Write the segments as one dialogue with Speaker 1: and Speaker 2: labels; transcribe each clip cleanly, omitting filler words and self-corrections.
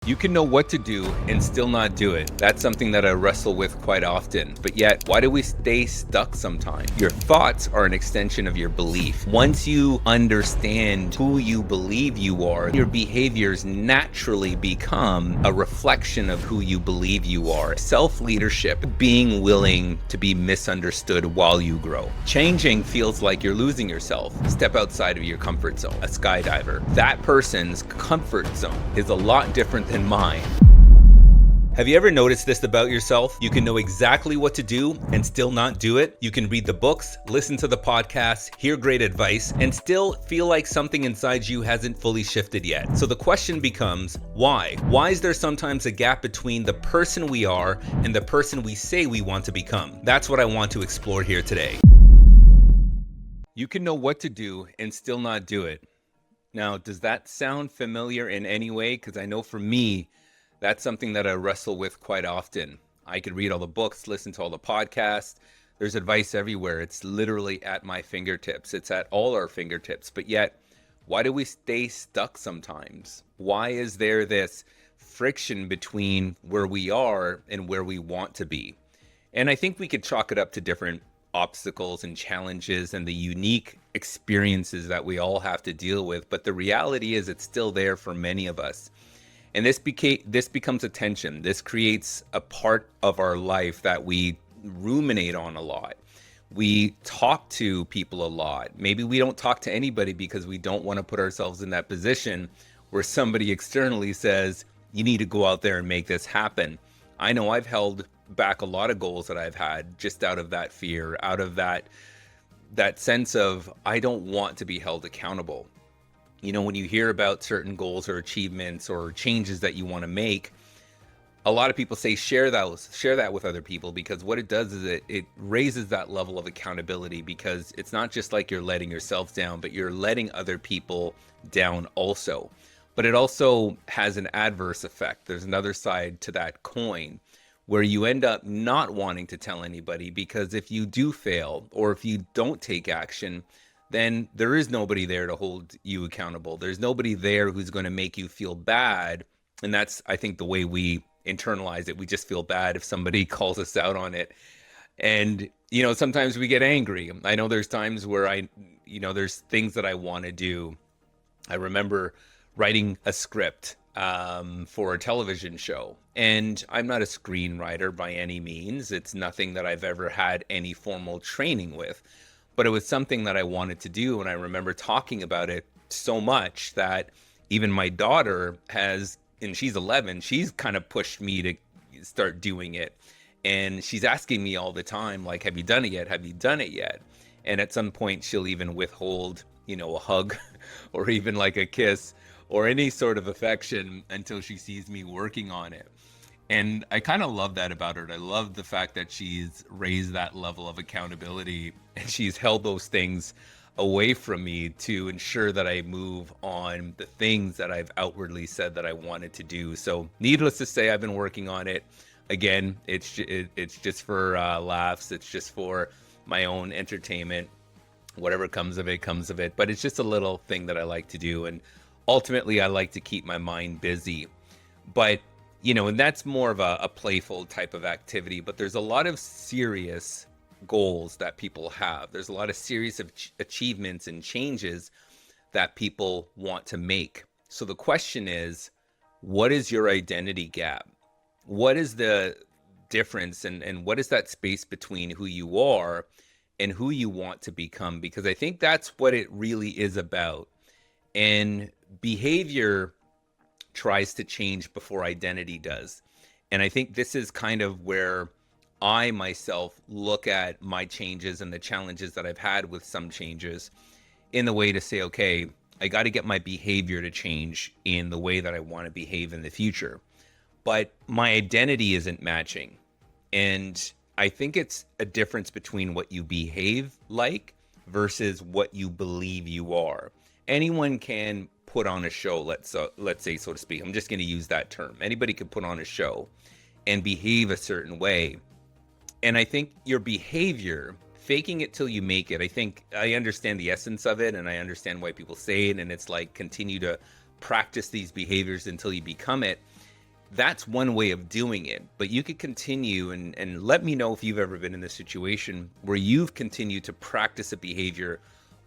Speaker 1: You can know what to do and still not do it. That's something that I wrestle with quite often. But yet, why do we stay stuck sometimes? Your thoughts are an extension of your belief. Once you understand who you believe you are, your behaviors naturally become a reflection of who you believe you are. Self-leadership, being willing to be misunderstood while you grow. Changing feels like you're losing yourself. Step outside of your comfort zone. A skydiver. That person's comfort zone is a lot different than mine. Have you ever noticed this about yourself? You can know exactly what to do and still not do it. You can read the books, listen to the podcasts, hear great advice, and still feel like something inside you hasn't fully shifted yet. So the question becomes, why? Why is there sometimes a gap between the person we are and the person we say we want to become? That's what I want to explore here today. You can know what to do and still not do it. Now, does that sound familiar in any way? Because I know for me, that's something that I wrestle with quite often. I could read all the books, listen to all the podcasts. There's advice everywhere. It's literally at my fingertips. It's at all our fingertips. But yet, why do we stay stuck sometimes? Why is there this friction between where we are and where we want to be? And I think we could chalk it up to different obstacles and challenges and the unique experiences that we all have to deal with. But the reality is it's still there for many of us. And this becomes a tension. This creates a part of our life that we ruminate on a lot. We talk to people a lot. Maybe we don't talk to anybody because we don't want to put ourselves in that position where somebody externally says, you need to go out there and make this happen. I know I've held back a lot of goals that I've had just out of that fear, out of that sense of I don't want to be held accountable. You know, when you hear about certain goals or achievements or changes that you want to make, a lot of people say share that with other people, because what it does is it raises that level of accountability, because it's not just like you're letting yourself down, but you're letting other people down also. But it also has an adverse effect. There's another side to that coin where you end up not wanting to tell anybody, because if you do fail or if you don't take action, then there is nobody there to hold you accountable. There's nobody there who's going to make you feel bad. And that's, I think, the way we internalize it. We just feel bad if somebody calls us out on it. And, you know, sometimes we get angry. I know there's times where there's things that I want to do. I remember writing a script for a television show. And I'm not a screenwriter by any means. It's nothing that I've ever had any formal training with. But it was something that I wanted to do. And I remember talking about it so much that even my daughter and she's 11, she's kind of pushed me to start doing it. And she's asking me all the time, like, have you done it yet? Have you done it yet? And at some point she'll even withhold, a hug or even like a kiss or any sort of affection until she sees me working on it. And I kind of love that about her. I love the fact that she's raised that level of accountability and she's held those things away from me to ensure that I move on the things that I've outwardly said that I wanted to do. So needless to say, I've been working on it. Again, it's just for laughs. It's just for my own entertainment. Whatever comes of it, comes of it. But it's just a little thing that I like to do. And ultimately, I like to keep my mind busy. But and that's more of a playful type of activity, but there's a lot of serious goals that people have. There's a lot of serious achievements and changes that people want to make. So the question is, what is your identity gap? What is the difference and what is that space between who you are and who you want to become? Because I think that's what it really is about. And behavior tries to change before identity does. And I think this is kind of where I myself look at my changes and the challenges that I've had with some changes in the way to say, okay, I got to get my behavior to change in the way that I want to behave in the future. But my identity isn't matching. And I think it's a difference between what you behave like versus what you believe you are. Anyone can put on a show, let's say, so to speak. I'm just going to use that term. Anybody could put on a show and behave a certain way. And I think your behavior, faking it till you make it, I think I understand the essence of it and I understand why people say it. And it's like continue to practice these behaviors until you become it. That's one way of doing it, but you could continue and let me know if you've ever been in this situation where you've continued to practice a behavior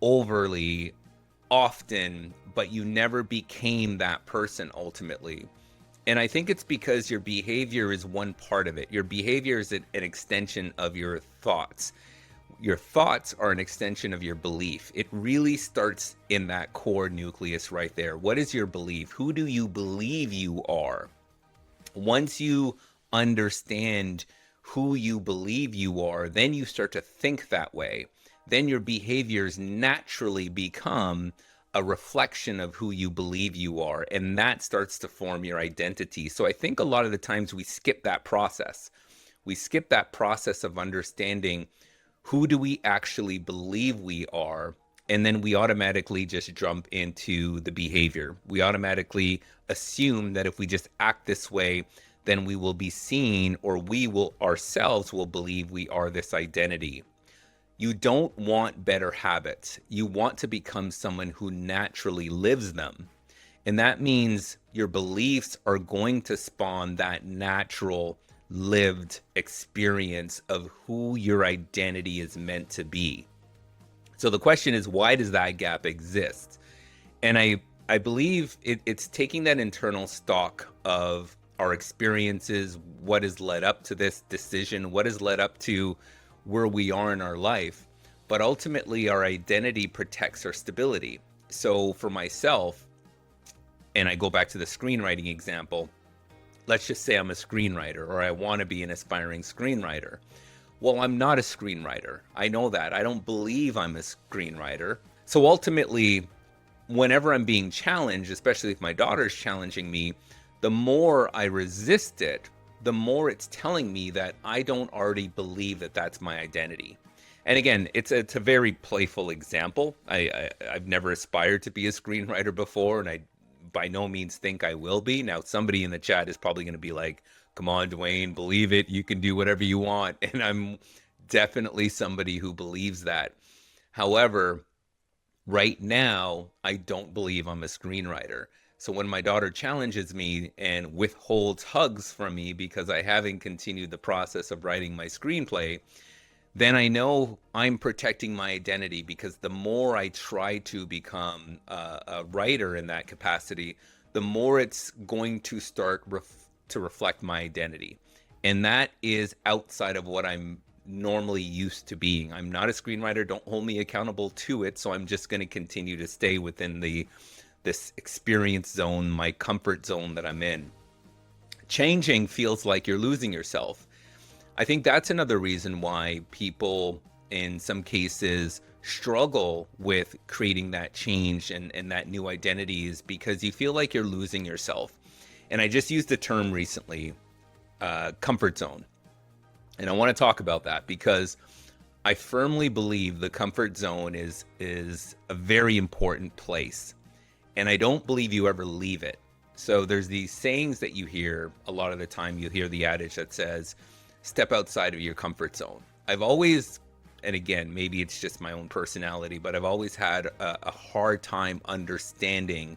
Speaker 1: overly often, but you never became that person ultimately. And I think it's because your behavior is one part of it. Your behavior is an extension of your thoughts. Your thoughts are an extension of your belief. It really starts in that core nucleus right there. What is your belief? Who do you believe you are? Once you understand who you believe you are, then you start to think that way. Then your behaviors naturally become a reflection of who you believe you are, and that starts to form your identity. So I think a lot of the times we skip that process. We skip that process of understanding who do we actually believe we are, and then we automatically just jump into the behavior. We automatically assume that if we just act this way, then we will be seen, or we will ourselves will believe we are this identity. You don't want better habits. You want to become someone who naturally lives them. And that means your beliefs are going to spawn that natural lived experience of who your identity is meant to be. So the question is, why does that gap exist? And I believe it's taking that internal stock of our experiences, what has led up to this decision, what has led up to where we are in our life. But ultimately, our identity protects our stability. So for myself, and I go back to the screenwriting example, let's just say I'm a screenwriter, or I want to be an aspiring screenwriter. Well, I'm not a screenwriter. I know that. I don't believe I'm a screenwriter. So ultimately, whenever I'm being challenged, especially if my daughter's challenging me, the more I resist it, the more it's telling me that I don't already believe that that's my identity. And again, it's a very playful example. I've never aspired to be a screenwriter before, and I by no means think I will be. Now, somebody in the chat is probably going to be like, come on, Dwayne, believe it. You can do whatever you want. And I'm definitely somebody who believes that. However, right now, I don't believe I'm a screenwriter. So when my daughter challenges me and withholds hugs from me because I haven't continued the process of writing my screenplay, then I know I'm protecting my identity, because the more I try to become a writer in that capacity, the more it's going to start to reflect my identity. And that is outside of what I'm normally used to being. I'm not a screenwriter. Don't hold me accountable to it. So I'm just going to continue to stay within this experience zone, my comfort zone that I'm in. Changing feels like you're losing yourself. I think that's another reason why people in some cases struggle with creating that change and that new identity, is because you feel like you're losing yourself. And I just used the term recently, comfort zone. And I want to talk about that because I firmly believe the comfort zone is a very important place. And I don't believe you ever leave it. So there's these sayings that you hear a lot of the time. You hear the adage that says, step outside of your comfort zone. I've always, and again, maybe it's just my own personality, but I've always had a hard time understanding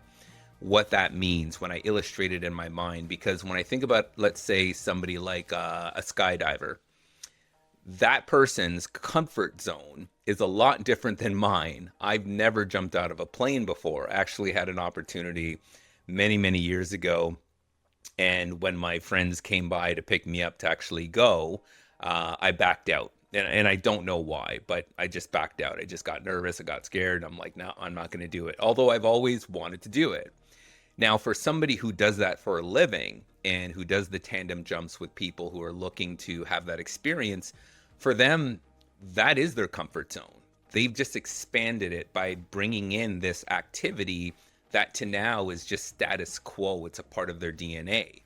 Speaker 1: what that means when I illustrate it in my mind. Because when I think about, let's say, somebody like a skydiver, that person's comfort zone is a lot different than mine. I've never jumped out of a plane before. I actually had an opportunity many, many years ago. And when my friends came by to pick me up to actually go, I backed out. And I don't know why, but I just backed out. I just got nervous. I got scared. I'm like, no, I'm not going to do it. Although I've always wanted to do it. Now, for somebody who does that for a living and who does the tandem jumps with people who are looking to have that experience, for them, that is their comfort zone. They've just expanded it by bringing in this activity that to now is just status quo. It's a part of their DNA.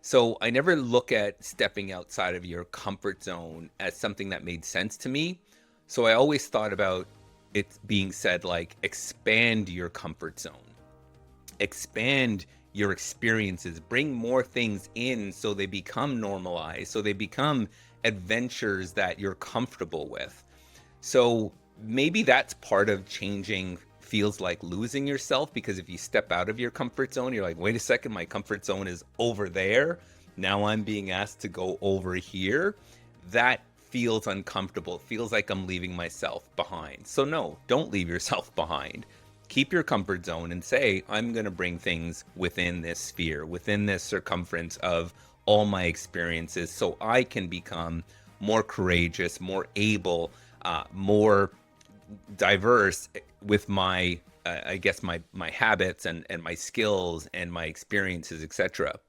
Speaker 1: So I never look at stepping outside of your comfort zone as something that made sense to me. So I always thought about it being said like, expand your comfort zone, expand your experiences, bring more things in so they become normalized, so they become adventures that you're comfortable with. So maybe that's part of changing feels like losing yourself, because if you step out of your comfort zone, you're like, wait a second, my comfort zone is over there. Now I'm being asked to go over here. That feels uncomfortable. It feels like I'm leaving myself behind. So no, don't leave yourself behind. Keep your comfort zone and say, I'm going to bring things within this sphere, within this circumference of all my experiences, so I can become more courageous, more able, more diverse with my, I guess, my habits and my skills and my experiences, etc.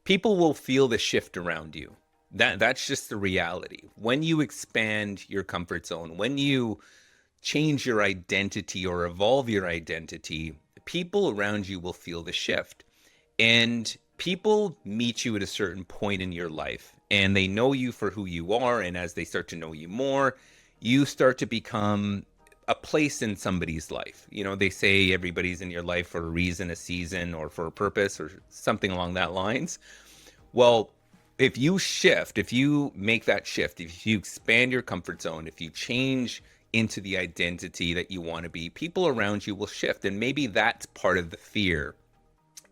Speaker 1: People will feel the shift around you. That's just the reality. When you expand your comfort zone, when you change your identity or evolve your identity, people around you will feel the shift. And people meet you at a certain point in your life, and they know you for who you are. And as they start to know you more, you start to become a place in somebody's life. You know, they say everybody's in your life for a reason, a season, or for a purpose, or something along that lines. Well, if you shift, if you make that shift, if you expand your comfort zone, if you change into the identity that you want to be, people around you will shift. And maybe that's part of the fear,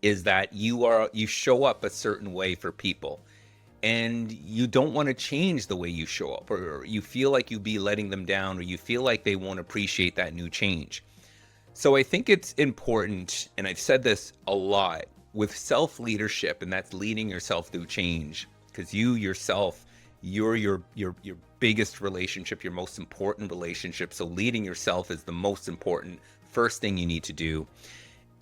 Speaker 1: is that you show up a certain way for people, and you don't want to change the way you show up, or you feel like you'd be letting them down, or you feel like they won't appreciate that new change. So I think it's important, and I've said this a lot, with self-leadership, and that's leading yourself through change, because you yourself, you're your biggest relationship, your most important relationship. So leading yourself is the most important first thing you need to do.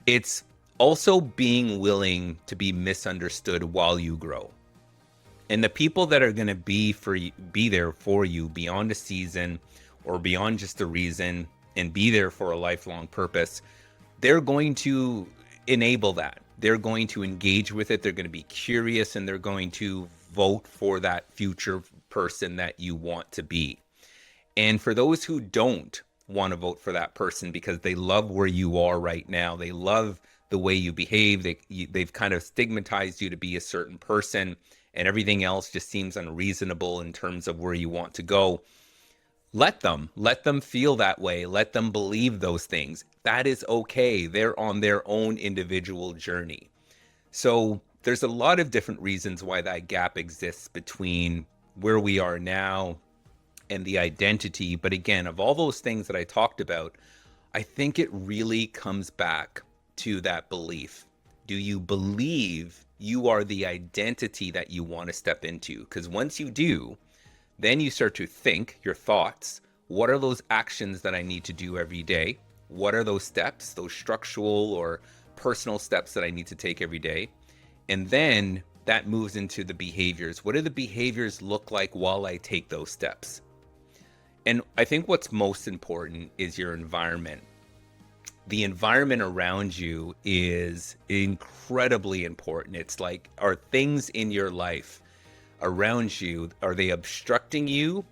Speaker 1: It's also being willing to be misunderstood while you grow. And the people that are going to be there for you beyond a season or beyond just a reason, and be there for a lifelong purpose, they're going to enable that. They're going to engage with it. They're going to be curious, and they're going to vote for that future person that you want to be. And for those who don't want to vote for that person because they love where you are right now, they love the way you behave, they've kind of stigmatized you to be a certain person, and everything else just seems unreasonable in terms of where you want to go. Let them feel that way. Let them believe those things. That is okay. They're on their own individual journey. So there's a lot of different reasons why that gap exists between where we are now and the identity. But again, of all those things that I talked about, I think it really comes back to that belief. Do you believe you are the identity that you want to step into? Because once you do, then you start to think your thoughts. What are those actions that I need to do every day? What are those steps, those structural or personal steps that I need to take every day? And then that moves into the behaviors. What do the behaviors look like while I take those steps? And I think what's most important is your environment. The environment around you is incredibly important. It's like, are things in your life around you, are they obstructing you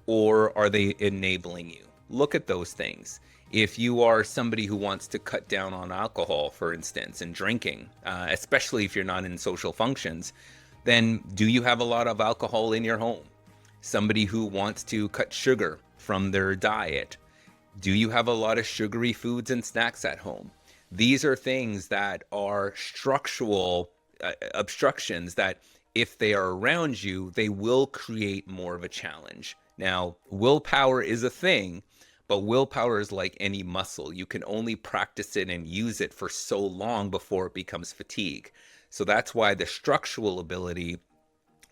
Speaker 1: or are they enabling you? Look at those things. If you are somebody who wants to cut down on alcohol, for instance, and drinking, especially if you're not in social functions, then do you have a lot of alcohol in your home? Somebody who wants to cut sugar from their diet, do you have a lot of sugary foods and snacks at home? These are things that are structural obstructions that, if they are around you, they will create more of a challenge. Now, willpower is a thing, but willpower is like any muscle. You can only practice it and use it for so long before it becomes fatigue. So that's why the structural ability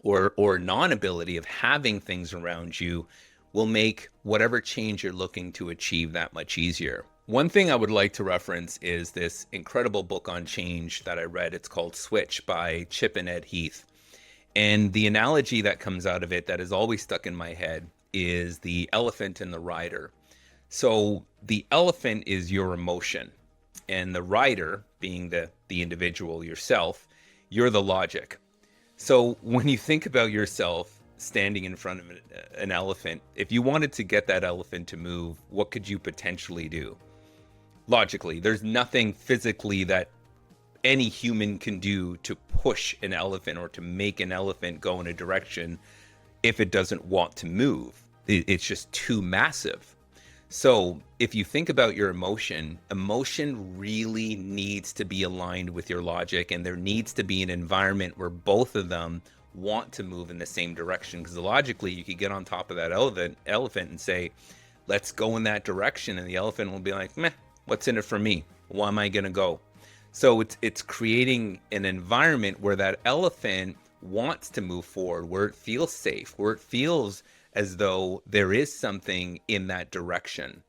Speaker 1: or non-ability of having things around you will make whatever change you're looking to achieve that much easier. One thing I would like to reference is this incredible book on change that I read. It's called Switch by Chip and Ed Heath. And the analogy that comes out of it that is always stuck in my head is the elephant and the rider. So the elephant is your emotion, and the rider, being the individual yourself, you're the logic. So when you think about yourself standing in front of an elephant, if you wanted to get that elephant to move, what could you potentially do? Logically, there's nothing physically that any human can do to push an elephant or to make an elephant go in a direction if it doesn't want to move. It's just too massive. So if you think about your emotion, emotion really needs to be aligned with your logic, and there needs to be an environment where both of them want to move in the same direction. Because logically, you could get on top of that elephant and say, let's go in that direction. And the elephant will be like, meh, what's in it for me? Why am I going to go? So it's creating an environment where that elephant wants to move forward, where it feels safe, where it feels as though there is something in that direction.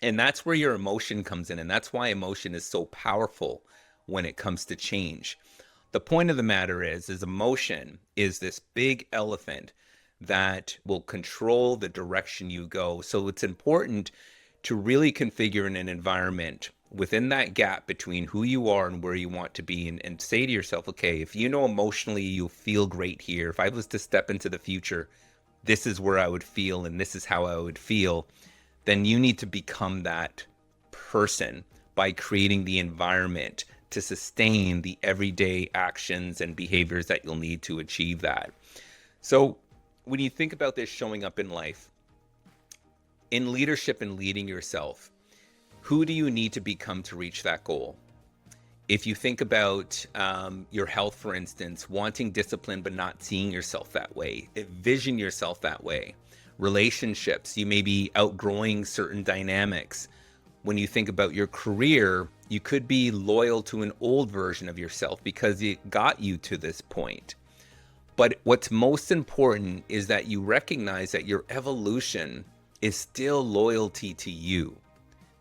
Speaker 1: And that's where your emotion comes in. And that's why emotion is so powerful when it comes to change. The point of the matter is emotion is this big elephant that will control the direction you go. So it's important to really configure in an environment within that gap between who you are and where you want to be, and say to yourself, okay, if you know emotionally you'll feel great here, if I was to step into the future, this is where I would feel and this is how I would feel, then you need to become that person by creating the environment to sustain the everyday actions and behaviors that you'll need to achieve that. So when you think about this showing up in life, in leadership and leading yourself, who do you need to become to reach that goal? If you think about your health, for instance, wanting discipline but not seeing yourself that way, envision yourself that way. Relationships, you may be outgrowing certain dynamics. When you think about your career, you could be loyal to an old version of yourself because it got you to this point. But what's most important is that you recognize that your evolution is still loyalty to you.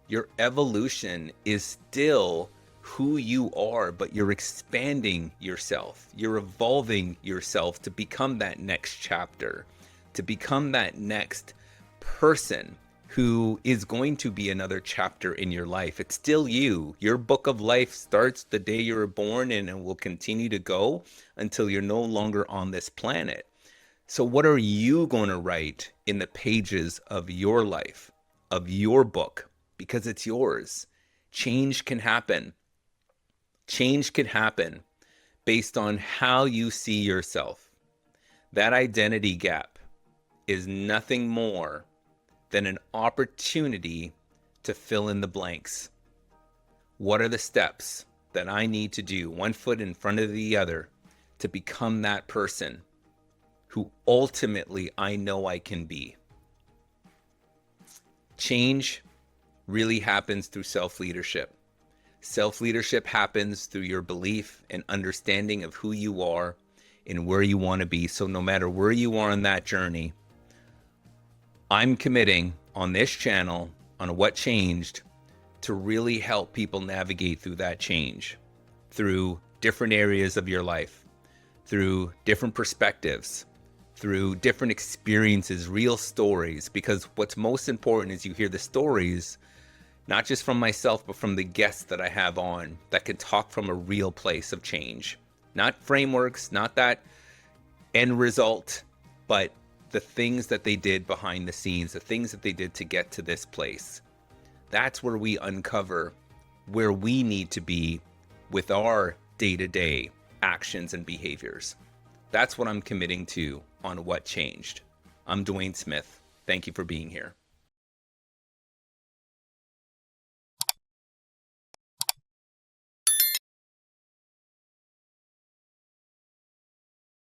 Speaker 1: Your evolution is still who you are, but you're expanding yourself. You're evolving yourself to become that next chapter, to become that next person who is going to be another chapter in your life. It's still you. Your book of life starts the day you were born and will continue to go until you're no longer on this planet. So what are you going to write in the pages of your life, of your book? Because it's yours. Change can happen. Change can happen based on how you see yourself. That identity gap is nothing more than an opportunity to fill in the blanks. What are the steps that I need to do, one foot in front of the other, to become that person who ultimately I know I can be? Change really happens through self-leadership. Self-leadership happens through your belief and understanding of who you are and where you want to be. So no matter where you are on that journey, I'm committing on this channel on What Changed to really help people navigate through that change, through different areas of your life, through different perspectives, through different experiences, real stories. Because what's most important is you hear the stories, not just from myself, but from the guests that I have on that can talk from a real place of change. Not frameworks, not that end result, but the things that they did behind the scenes, the things that they did to get to this place. That's where we uncover where we need to be with our day-to-day actions and behaviors. That's what I'm committing to on What Changed. I'm Dwayne Smith. Thank you for being here.